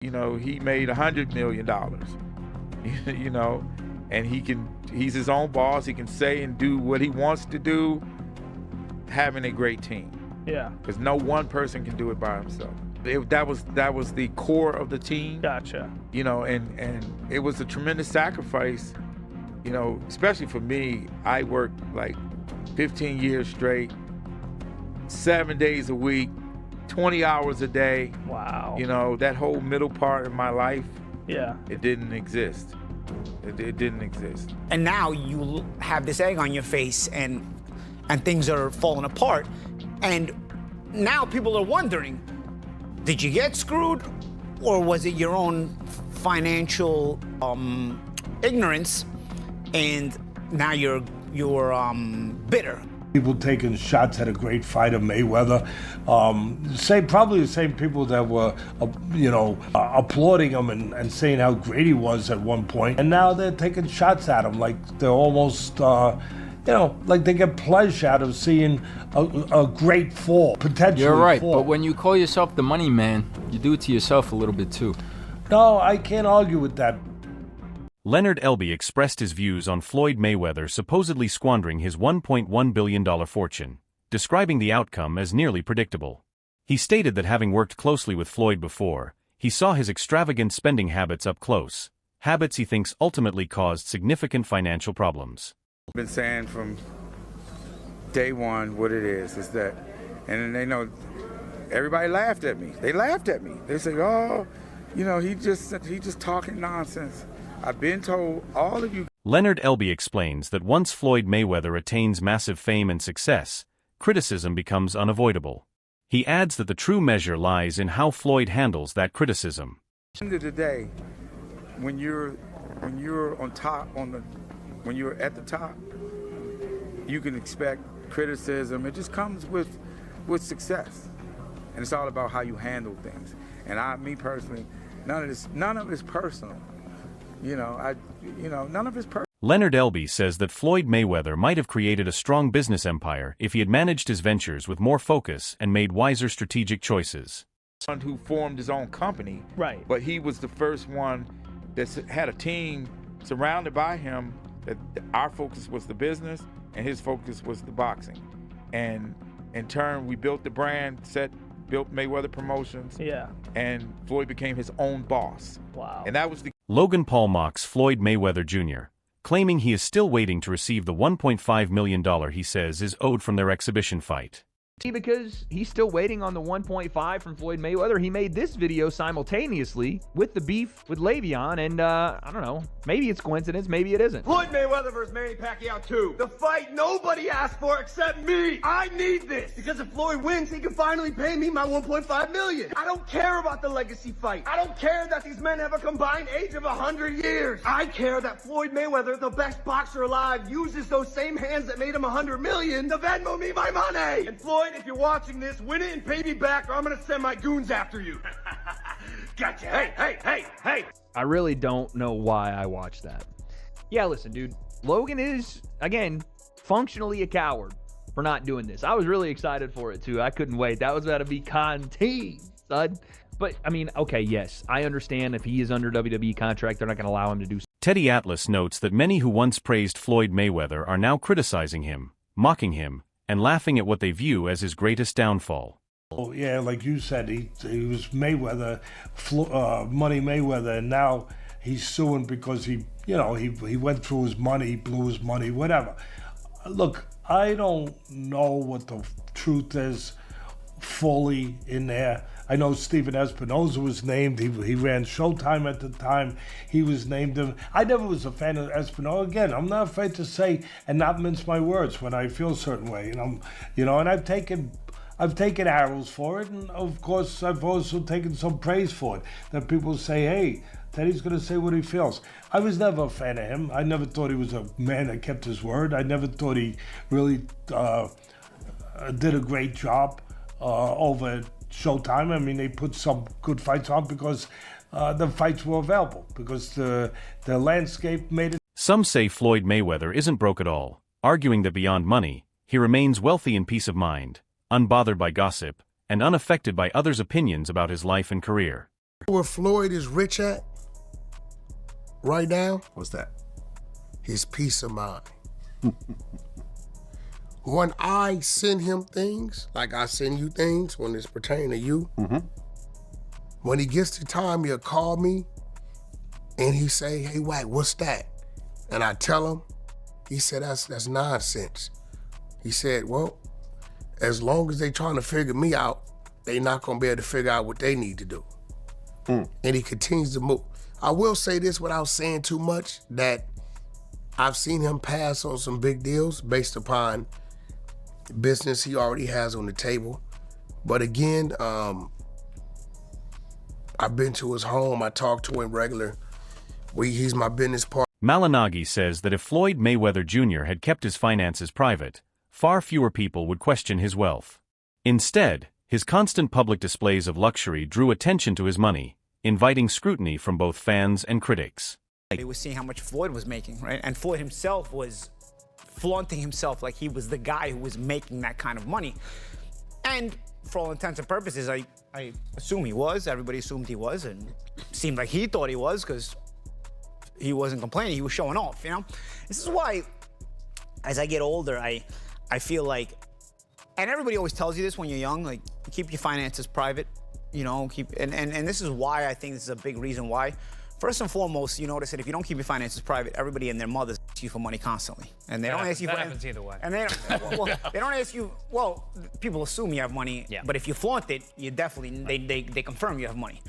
He made $100 million, and he's his own boss. He can say and do what he wants to do, having a great team. Yeah. Because no one person can do it by himself. That was the core of the team. Gotcha. And it was a tremendous sacrifice, especially for me. I worked like 15 years straight, 7 days a week, 20 hours a day. Wow. That whole middle part of my life, yeah, it didn't exist. It didn't exist. And now you have this egg on your face and things are falling apart. And now people are wondering, did you get screwed, or was it your own financial ignorance, and now you're bitter? People taking shots at a great fighter, Mayweather. Probably the same people that were, applauding him and saying how great he was at one point. And now they're taking shots at him like they're almost, like they get pleasure out of seeing a great fall, potentially. You're right, fall. but when you call yourself the money man, you do it to yourself a little bit too. No, I can't argue with that. Leonard Ellerbe expressed his views on Floyd Mayweather supposedly squandering his $1.1 billion fortune, describing the outcome as nearly predictable. He stated that having worked closely with Floyd before, he saw his extravagant spending habits up close, habits he thinks ultimately caused significant financial problems. I've been saying from day one what it is that, and they know, everybody laughed at me. They laughed at me. They say, oh, he just talking nonsense. I've been told, all of you. Leonard Ellerbe explains that once Floyd Mayweather attains massive fame and success, criticism becomes unavoidable. He adds that the true measure lies in how Floyd handles that criticism. At the end of the day, when you're on top, when you're at the top, you can expect criticism. It just comes with success, and it's all about how you handle things. And me personally, none of it's personal. None of his Leonard Ellerbe says that Floyd Mayweather might have created a strong business empire if he had managed his ventures with more focus and made wiser strategic choices. Who formed his own company, right? But he was the first one that had a team surrounded by him. That our focus was the business, and his focus was the boxing. And in turn, we built the brand, built Mayweather Promotions. Yeah. And Floyd became his own boss. Wow. And that was the. Logan Paul mocks Floyd Mayweather Jr., claiming he is still waiting to receive the $1.5 million he says is owed from their exhibition fight. Because he's still waiting on the 1.5 from Floyd Mayweather. He made this video simultaneously with the beef with Le'Veon, and I don't know, maybe it's coincidence, maybe it isn't. Floyd Mayweather versus Manny Pacquiao 2. The fight nobody asked for except me. I need this because if Floyd wins, he can finally pay me my 1.5 million. I don't care about the legacy fight. I don't care that these men have a combined age of 100 years. I care that Floyd Mayweather, the best boxer alive, uses those same hands that made him 100 million to Venmo me my money. And Floyd, if you're watching this, win it and pay me back or I'm gonna send my goons after you. Gotcha. Hey. I really don't know why I watched that. Yeah, listen, dude. Logan is, again, functionally a coward for not doing this. I was really excited for it, too. I couldn't wait. That was about to be content, son. But, I mean, okay, yes, I understand if he is under WWE contract, they're not going to allow him to do so. Teddy Atlas notes that many who once praised Floyd Mayweather are now criticizing him, mocking him, and laughing at what they view as his greatest downfall. Oh, yeah, like you said, he was Mayweather, Money Mayweather, and now he's suing because he went through his money, blew his money, whatever. Look, I don't know what the truth is fully in there. I know Steven Espinoza was named. He ran Showtime at the time. He was named him. I never was a fan of Espinoza. Again, I'm not afraid to say and not mince my words when I feel a certain way. And and I've taken arrows for it, and of course I've also taken some praise for it. That people say, hey, Teddy's going to say what he feels. I was never a fan of him. I never thought he was a man that kept his word. I never thought he really did a great job over at Showtime. I mean, they put some good fights on because the fights were available, because the landscape made it. Some say Floyd Mayweather isn't broke at all, arguing that beyond money, he remains wealthy in peace of mind, unbothered by gossip, and unaffected by others' opinions about his life and career. Where Floyd is rich at right now? What's that? His peace of mind. When I send him things, like I send you things when it's pertaining to you, when he gets the time, he'll call me and he say, hey, Wack, what's that? And I tell him, he said, that's nonsense. He said, well, as long as they trying to figure me out, they not gonna be able to figure out what they need to do. And he continues to move. I will say this without saying too much, that I've seen him pass on some big deals based upon business he already has on the table. But again, I've been to his home. I talk to him regular. He's my business partner. Malinagi says that if Floyd Mayweather Jr. had kept his finances private, far fewer people would question his wealth. Instead, his constant public displays of luxury drew attention to his money, inviting scrutiny from both fans and critics. They were seeing how much Floyd was making, right? And Floyd himself was flaunting himself like he was the guy who was making that kind of money. And for all intents and purposes, I assume he was. Everybody assumed he was, and it seemed like he thought he was because he wasn't complaining. He was showing off, you know? This is why, as I get older, I feel like, and everybody always tells you this when you're young, like, keep your finances private, you know, and this is why I think this is a big reason why. First and foremost, you notice that if you don't keep your finances private, everybody and their mothers ask you for money constantly. And they don't ask you for... That happens either way. And they don't ask you... Well, people assume you have money, but if you flaunt it, you definitely... They confirm you have money.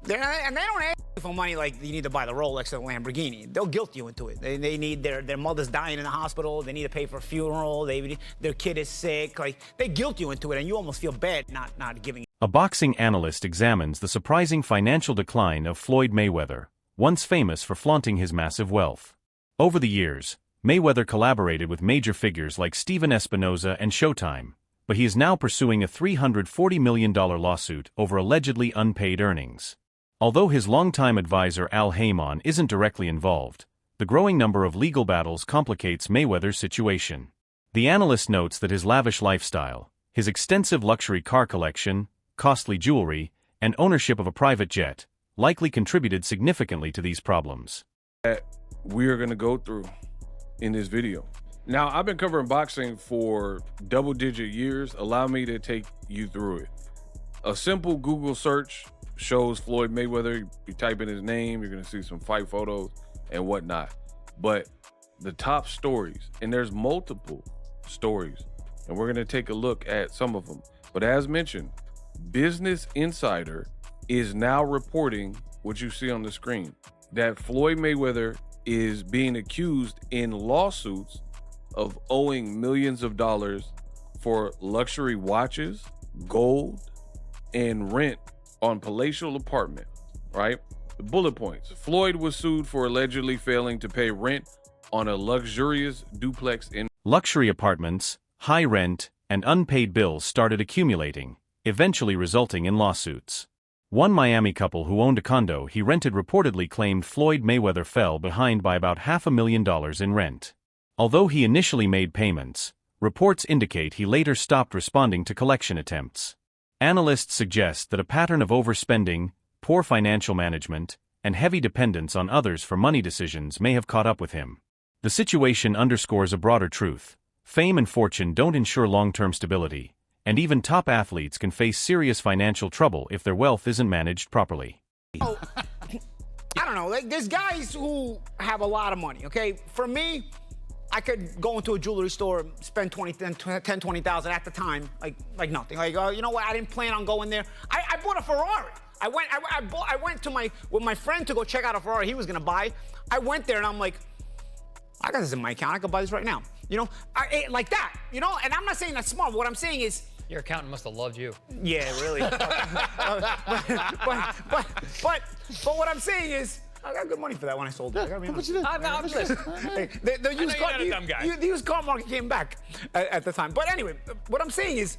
And they don't ask you for money like you need to buy the Rolex or the Lamborghini. They'll guilt you into it. They need their mother's dying in the hospital. They need to pay for a funeral. Their kid is sick. Like, they guilt you into it, and you almost feel bad not giving. A boxing analyst examines the surprising financial decline of Floyd Mayweather, once famous for flaunting his massive wealth. Over the years, Mayweather collaborated with major figures like Steven Espinoza and Showtime, but he is now pursuing a $340 million lawsuit over allegedly unpaid earnings. Although his longtime advisor Al Haymon isn't directly involved, the growing number of legal battles complicates Mayweather's situation. The analyst notes that his lavish lifestyle, his extensive luxury car collection, costly jewelry, and ownership of a private jet likely contributed significantly to these problems. That we're going to go through in this video. Now, I've been covering boxing for double-digit years. Allow me to take you through it. A simple Google search shows Floyd Mayweather. You type in his name, you're going to see some fight photos and whatnot. But the top stories, and there's multiple stories, and we're going to take a look at some of them. But as mentioned, Business Insider is now reporting what you see on the screen, that Floyd Mayweather is being accused in lawsuits of owing millions of dollars for luxury watches, gold, and rent on palatial apartment, right? The bullet points. Floyd was sued for allegedly failing to pay rent on a luxurious duplex in... Luxury apartments, high rent, and unpaid bills started accumulating, eventually resulting in lawsuits. One Miami couple who owned a condo he rented reportedly claimed Floyd Mayweather fell behind by about $500,000 in rent. Although he initially made payments, reports indicate he later stopped responding to collection attempts. Analysts suggest that a pattern of overspending, poor financial management, and heavy dependence on others for money decisions may have caught up with him. The situation underscores a broader truth. Fame and fortune don't ensure long-term stability, and even top athletes can face serious financial trouble if their wealth isn't managed properly. Oh, I don't know, like, there's guys who have a lot of money, okay? For me, I could go into a jewelry store, spend 20,000 at the time, like nothing. Like, you know what? I didn't plan on going there. I bought a Ferrari. I went with my friend to go check out a Ferrari he was gonna buy. I went there and I'm like, I got this in my account. I could buy this right now. You know, like that. You know, and I'm not saying that's smart. What I'm saying is, your accountant must have loved you. yeah, really. but what I'm saying is, I got good money for that when I sold it. I gotta be honest. The used car market came back at the time. But anyway, what I'm saying is,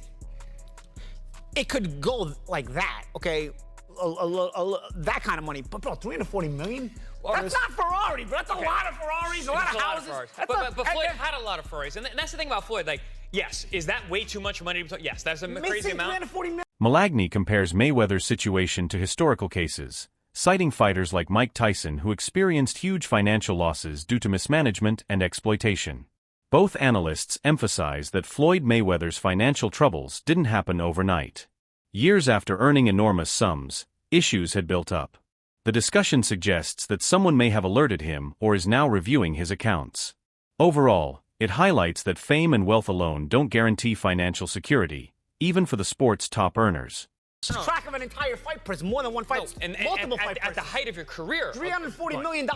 it could go like that, okay? That kind of money. But bro, $340 million? Well, that's not Ferrari, bro. That's a lot of Ferraris, a lot of houses. But Floyd had a lot of Ferraris. And that's the thing about Floyd. Like, yes, is that way too much money? Yes, that's a crazy amount. $340 million. Malagny compares Mayweather's situation to historical cases, citing fighters like Mike Tyson who experienced huge financial losses due to mismanagement and exploitation. Both analysts emphasize that Floyd Mayweather's financial troubles didn't happen overnight. Years after earning enormous sums, issues had built up. The discussion suggests that someone may have alerted him or is now reviewing his accounts. Overall, it highlights that fame and wealth alone don't guarantee financial security, even for the sport's top earners. Track of an entire fight price, more than one fight, multiple fight at the height of your career. $340 million.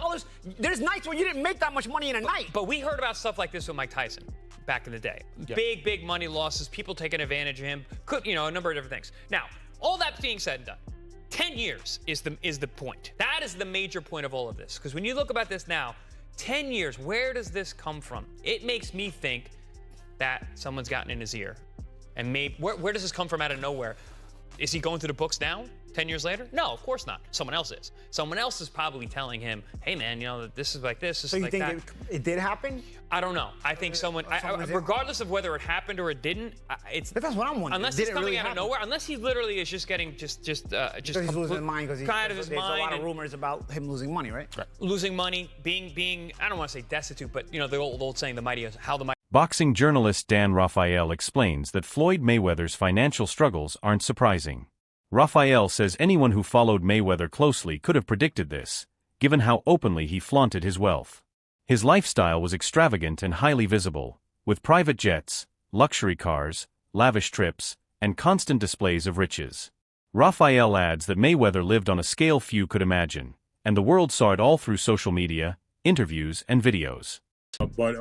There's nights where you didn't make that much money in a night. But we heard about stuff like this with Mike Tyson back in the day. Yeah. Big money losses, people taking advantage of him, a number of different things. Now, all that being said and done, 10 years is the point. That is the major point of all of this. Because when you look about this now, 10 years, where does this come from? It makes me think that someone's gotten in his ear. And maybe, where does this come from out of nowhere? Is he going through the books now, 10 years later? No, of course not. Someone else is. Someone else is probably telling him, hey, man, this is like this, this is like that. So you think it did happen? I don't know. I think regardless of whether it happened or it didn't, that's what I'm wondering. Unless it's coming out of nowhere, unless he literally is just getting because he's losing his mind because there's a lot of rumors about him losing money, right? Losing money, being I don't want to say destitute, but the old saying, how the mighty. Boxing journalist Dan Rafael explains that Floyd Mayweather's financial struggles aren't surprising. Rafael says anyone who followed Mayweather closely could have predicted this, given how openly he flaunted his wealth. His lifestyle was extravagant and highly visible, with private jets, luxury cars, lavish trips, and constant displays of riches. Rafael adds that Mayweather lived on a scale few could imagine, and the world saw it all through social media, interviews, and videos. But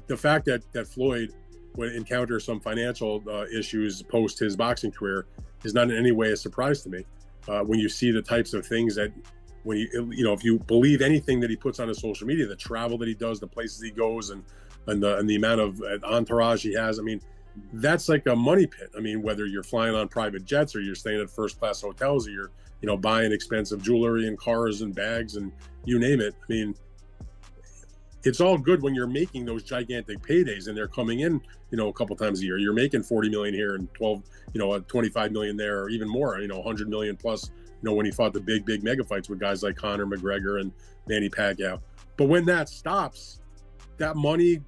the fact that Floyd would encounter some financial issues post his boxing career is not in any way a surprise to me. When you see the types of things that, if you believe anything that he puts on his social media, the travel that he does, the places he goes, and the amount of entourage he has, that's like a money pit. Whether you're flying on private jets or you're staying at first-class hotels or you're, buying expensive jewelry and cars and bags and you name it. It's all good when you're making those gigantic paydays and they're coming in, a couple times a year. You're making 40 million here and 25 million there, or even more, 100 million plus, when he fought the big mega fights with guys like Conor McGregor and Manny Pacquiao. But when that stops, that money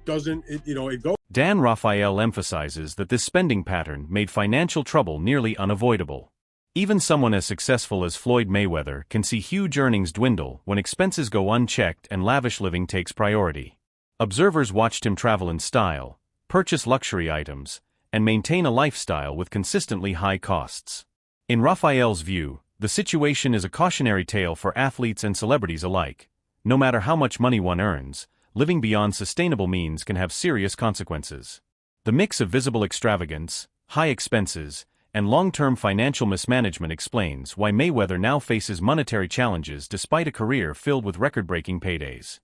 doesn't, it goes. Dan Rafael emphasizes that this spending pattern made financial trouble nearly unavoidable. Even someone as successful as Floyd Mayweather can see huge earnings dwindle when expenses go unchecked and lavish living takes priority. Observers watched him travel in style, purchase luxury items, and maintain a lifestyle with consistently high costs. In Rafael's view, the situation is a cautionary tale for athletes and celebrities alike. No matter how much money one earns, living beyond sustainable means can have serious consequences. The mix of visible extravagance, high expenses, and long-term financial mismanagement explains why Mayweather now faces monetary challenges despite a career filled with record-breaking paydays.